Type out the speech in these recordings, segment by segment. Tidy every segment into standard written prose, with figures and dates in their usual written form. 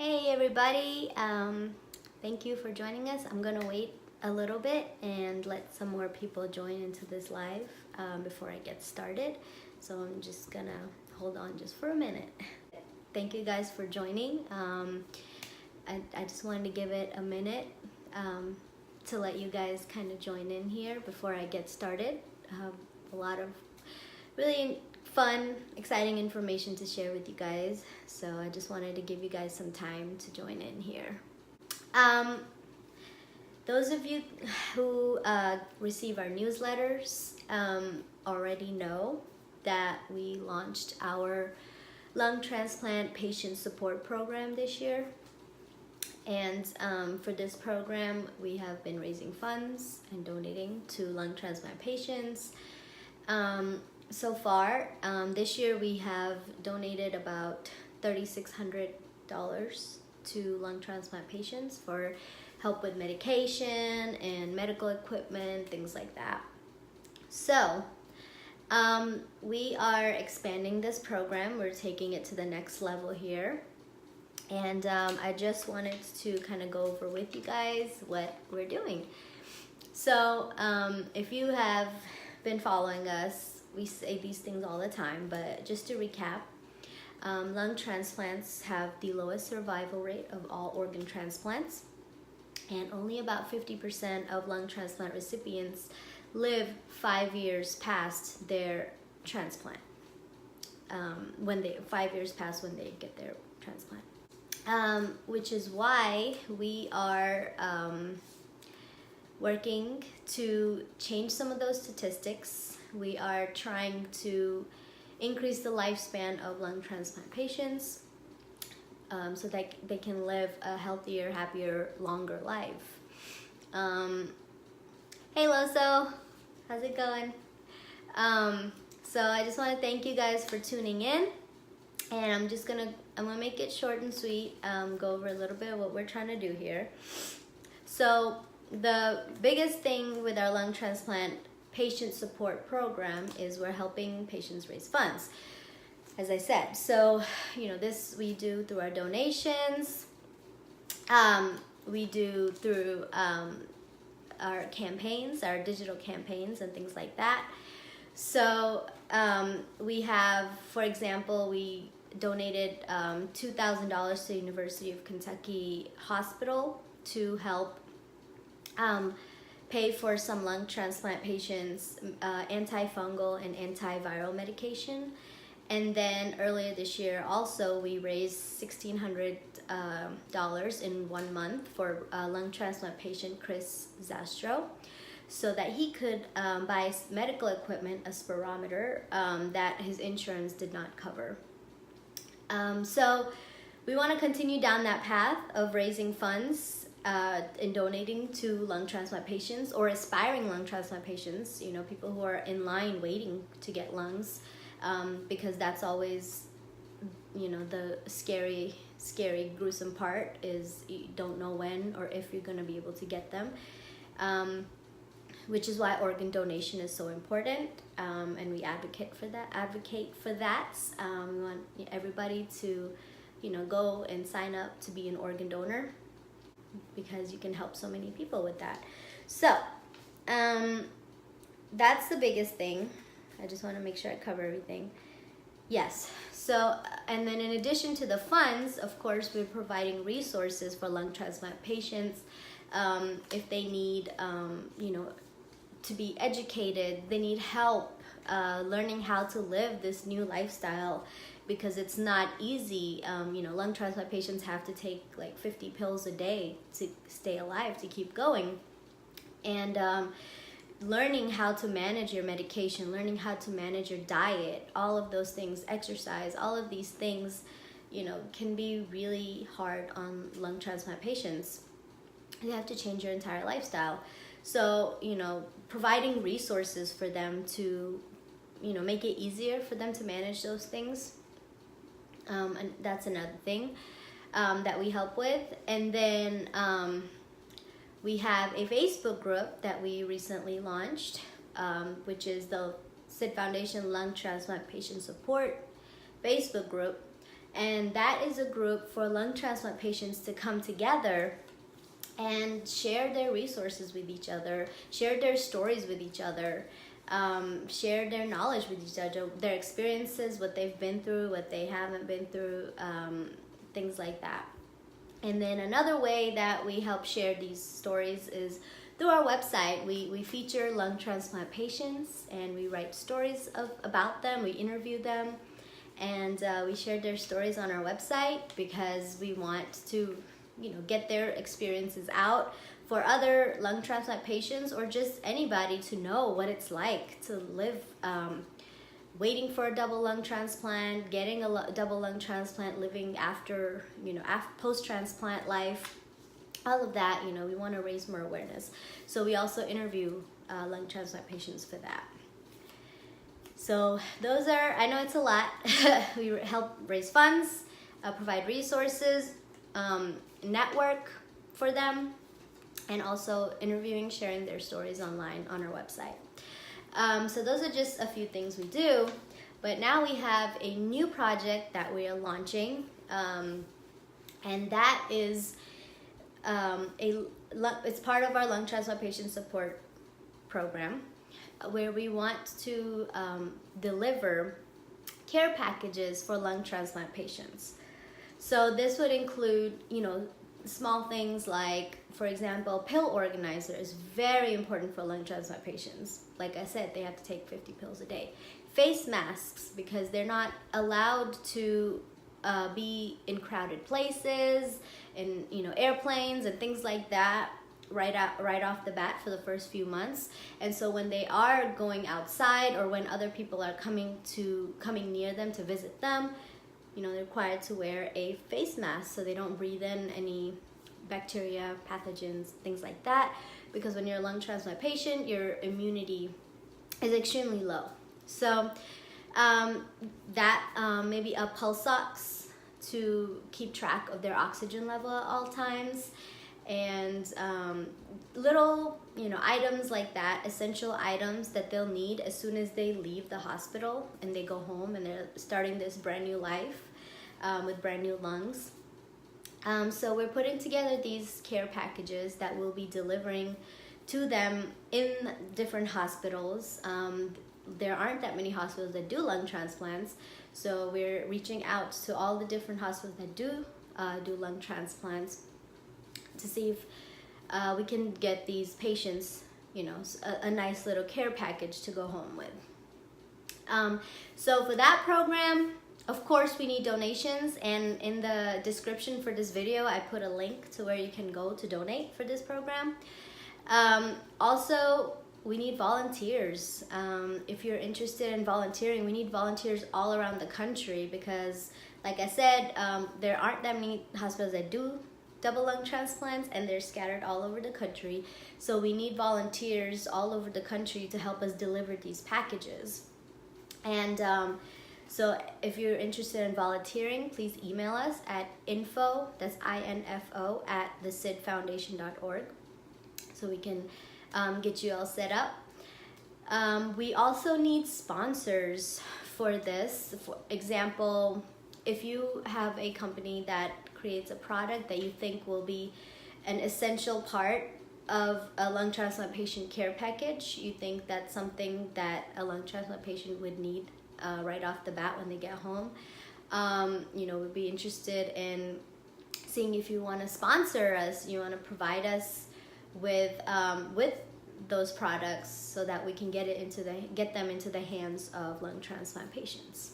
Hey everybody, thank you for joining us. I'm gonna wait a little bit and let some more people join into this live before I get started. So I'm just gonna hold on just for a minute. Thank you guys for joining. I just wanted to give it a minute to let you guys kind of join in here before I get started. A lot of really fun, exciting information to share with you guys. So I just wanted to give you guys some time to join in here. Those of you who receive our newsletters already know that we launched our lung transplant patient support program this year. And for this program, we have been raising funds and donating to lung transplant patients. So far, this year we have donated about $3,600 to lung transplant patients for help with medication and medical equipment, things like that. So we are expanding this program. We're taking it to the next level here. And I just wanted to kind of go over with you guys what we're doing. So if you have been following us, we say these things all the time, but just to recap, lung transplants have the lowest survival rate of all organ transplants, and only about 50% of lung transplant recipients live 5 years past their transplant, 5 years past when they get their transplant. Which is why we are working to change some of those statistics. We are trying to increase the lifespan of lung transplant patients so that they can live a healthier, happier, longer life. Hey Loso, how's it going? So I just want to thank you guys for tuning in, and I'm gonna make it short and sweet, go over a little bit of what we're trying to do here. So the biggest thing with our lung transplant patient support program is we're helping patients raise funds, as I said. So, this we do through our donations, we do through our campaigns, our digital campaigns and things like that. So we have, for example, we donated $2,000 to the University of Kentucky Hospital to help pay for some lung transplant patients antifungal and antiviral medication. And then earlier this year also we raised $1,600 in 1 month for lung transplant patient Chris Zastro, so that he could buy medical equipment, a spirometer, that his insurance did not cover. So we want to continue down that path of raising funds and donating to lung transplant patients or aspiring lung transplant patients, people who are in line waiting to get lungs, because that's always, the scary, gruesome part is you don't know when or if you're going to be able to get them, which is why organ donation is so important, and we advocate for that. We want everybody to, go and sign up to be an organ donor, because you can help so many people with that. So that's the biggest thing. I just want to make sure I cover everything. Yes. So, and then in addition to the funds, of course, we're providing resources for lung transplant patients. If they need, to be educated, they need help learning how to live this new lifestyle, because it's not easy. Lung transplant patients have to take like 50 pills a day to stay alive, to keep going. And learning how to manage your medication, learning how to manage your diet, all of those things, exercise, all of these things, can be really hard on lung transplant patients. You have to change your entire lifestyle. So, providing resources for them to, make it easier for them to manage those things. And that's another thing that we help with. And then we have a Facebook group that we recently launched, which is the Sid Foundation Lung Transplant Patient Support Facebook group. And that is a group for lung transplant patients to come together and share their resources with each other, share their stories with each other, share their knowledge with each other, their experiences, what they've been through, what they haven't been through, things like that. And then another way that we help share these stories is through our website. We feature lung transplant patients and we write stories about them, we interview them, and we share their stories on our website because we want to get their experiences out for other lung transplant patients, or just anybody to know what it's like to live waiting for a double lung transplant, getting a double lung transplant, living after post-transplant life, all of that. We want to raise more awareness. So we also interview lung transplant patients for that. So those are, I know it's a lot. We help raise funds, provide resources, network for them, and also interviewing, sharing their stories online on our website. So those are just a few things we do, but now we have a new project that we are launching, and that is it's part of our lung transplant patient support program, where we want to deliver care packages for lung transplant patients. So this would include, small things like, for example, pill organizer is very important for lung transplant patients. Like I said, they have to take 50 pills a day. Face masks, because they're not allowed to be in crowded places, in airplanes and things like that, right off the bat for the first few months. And so when they are going outside, or when other people are coming near them to visit them, they're required to wear a face mask so they don't breathe in any bacteria, pathogens, things like that. Because when you're a lung transplant patient, your immunity is extremely low. So maybe a pulse ox to keep track of their oxygen level at all times, and little items like that, essential items that they'll need as soon as they leave the hospital and they go home and they're starting this brand new life with brand new lungs. So we're putting together these care packages that we'll be delivering to them in different hospitals. There aren't that many hospitals that do lung transplants, so we're reaching out to all the different hospitals that do lung transplants to see if we can get these patients, a nice little care package to go home with. So for that program, of course, we need donations, and in the description for this video, I put a link to where you can go to donate for this program. Also, we need volunteers. If you're interested in volunteering, we need volunteers all around the country because, like I said, there aren't that many hospitals that do double lung transplants, and they're scattered all over the country. So we need volunteers all over the country to help us deliver these packages. And so if you're interested in volunteering, please email us at info, that's INFO, at thesidfoundation.org, so we can get you all set up. We also need sponsors for this. For example, if you have a company that creates a product that you think will be an essential part of a lung transplant patient care package, you think that's something that a lung transplant patient would need right off the bat when they get home, we'd be interested in seeing if you want to sponsor us, you want to provide us with those products so that we can get them into the hands of lung transplant patients.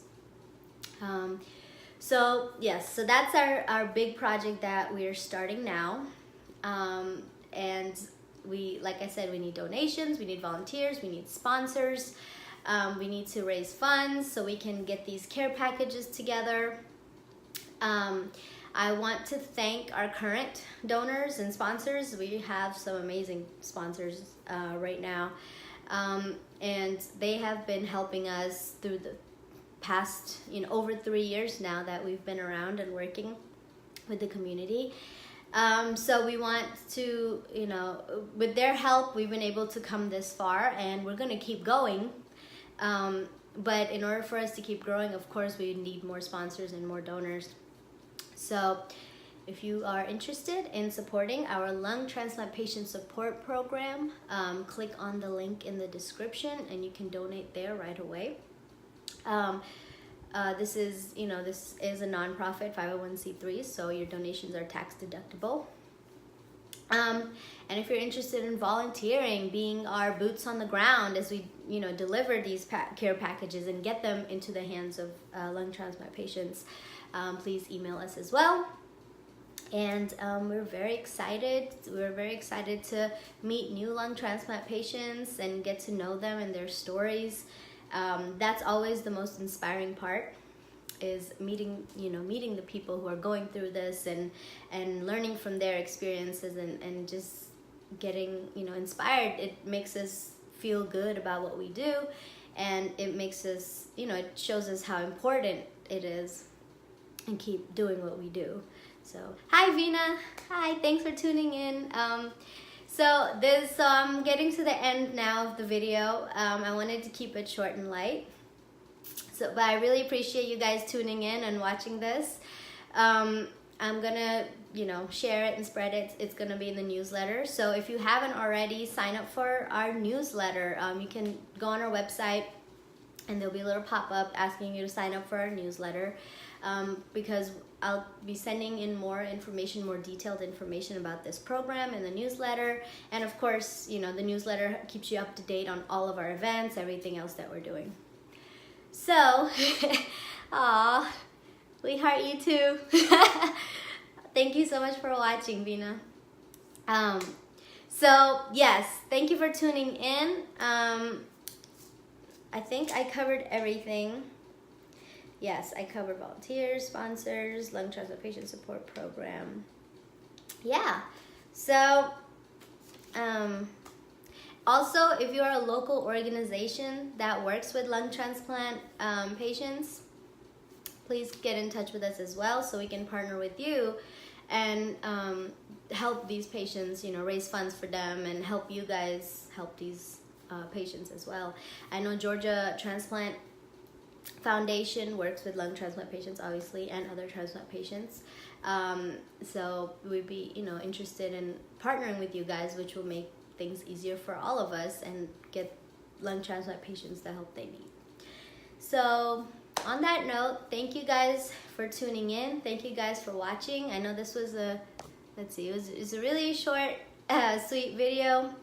So that's our big project that we're starting now. And we, like I said, we need donations, we need volunteers, we need sponsors, we need to raise funds so we can get these care packages together. I want to thank our current donors and sponsors. We have some amazing sponsors right now, and they have been helping us through the past, over 3 years now that we've been around and working with the community. So we want to, with their help, we've been able to come this far, and we're going to keep going. But in order for us to keep growing, of course, we need more sponsors and more donors. So if you are interested in supporting our lung transplant patient support program, click on the link in the description and you can donate there right away. This is a nonprofit 501c3, so your donations are tax deductible. And if you're interested in volunteering, being our boots on the ground as we deliver these care packages and get them into the hands of lung transplant patients, please email us as well. And we're very excited. We're very excited to meet new lung transplant patients and get to know them and their stories. That's always the most inspiring part, is meeting the people who are going through this and learning from their experiences and just getting inspired. It makes us feel good about what we do, and it makes us it shows us how important it is and keep doing what we do. So hi Vina, hi, thanks for tuning in. So I'm getting to the end now of the video. I wanted to keep it short and light. But I really appreciate you guys tuning in and watching this. I'm gonna, share it and spread it. It's gonna be in the newsletter. So if you haven't already, sign up for our newsletter. You can go on our website and there'll be a little pop-up asking you to sign up for our newsletter, because I'll be sending in more information, more detailed information about this program in the newsletter. And of course, the newsletter keeps you up to date on all of our events, everything else that we're doing. So, aw, we heart you too. Thank you so much for watching, Vina. So yes, thank you for tuning in. I think I covered everything. Yes, I covered volunteers, sponsors, lung transplant patient support program. Yeah, so also, if you are a local organization that works with lung transplant patients, please get in touch with us as well so we can partner with you and help these patients, raise funds for them and help you guys help these patients as well. I know Georgia Transplant Foundation works with lung transplant patients, obviously, and other transplant patients. So we'd be, interested in partnering with you guys, which will make things easier for all of us and get lung transplant patients the help they need. So on that note, thank you guys for tuning in. Thank you guys for watching. I know this was it was a really short, sweet video,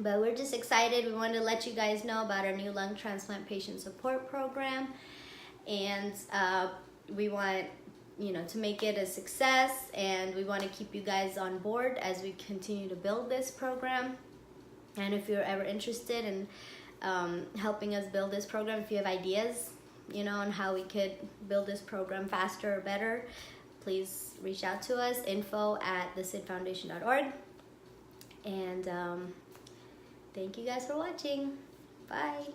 but we're just excited. We wanted to let you guys know about our new lung transplant patient support program, and we want to make it a success, and we want to keep you guys on board as we continue to build this program. And if you're ever interested in helping us build this program, if you have ideas, on how we could build this program faster or better, please reach out to us, info@thesidfoundation.org. And thank you guys for watching. Bye.